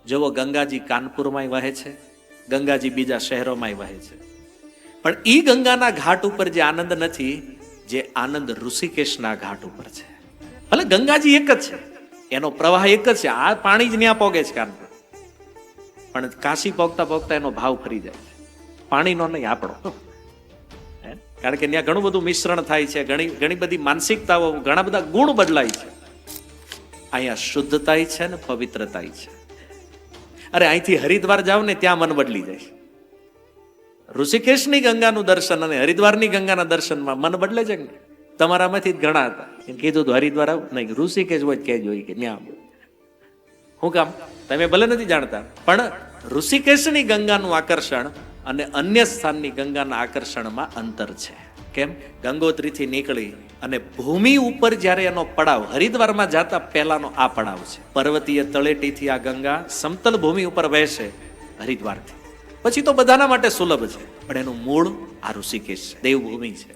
જેવો ગંગાજી કાનપુરમાં વહે છે, ગંગાજી બીજા શહેરોમાં વહે છે, પણ ઈ ગંગાના ઘાટ ઉપર જે આનંદ નથી, જે આનંદ ઋષિકેશના ઘાટ ઉપર છે. ભલે ગંગાજી એક જ છે, એનો પ્રવાહ એક જ છે, આ પાણી જ ન્યા પોગે છે કાનપુર, પણ કાશી પોગતા પોગતા એનો ભાવ ફરી જાય છે, પાણીનો નહીં આપણો. કારણ કે ત્યાં ઘણું બધું મિશ્રણ થાય છે, ઘણી બધી માનસિકતાઓ, ઘણા બધા ગુણ બદલાય છે. અહીંયા શુદ્ધતા છે ને પવિત્રતા છે. અરે અહીંથી હરિદ્વાર જાવ ને ત્યાં મન બદલી જાય. ઋષિકેશની ગંગાનું દર્શન અને હરિદ્વારની ગંગાના દર્શનમાં મન બદલે છે ને. તમારામાંથી જ ઘણા હતા એમ કીધું તો હરિદ્વાર આવ નહીં, ઋષિકેશ હોય કહેજો કે ત્યાં. શું કામ? તમે ભલે નથી જાણતા, પણ ઋષિકેશની ગંગાનું આકર્ષણ અને અન્ય સ્થાનની ગંગાના આકર્ષણમાં અંતર છે. કેમ? ગંગોત્રીથી નીકળી અને ભૂમિ ઉપર જ્યારે એનો પડાવ, હરિદ્વારમાં જતા પહેલાનો આ પડાવ છે. પર્વતીય તળેટીથી આ ગંગા સમતલ ભૂમિ ઉપર વહેશે હરિદ્વારથી, પછી તો બધાના માટે સુલભ છે, પણ એનું મૂળ આ ઋષિકેશ છે, દેવભૂમિ છે.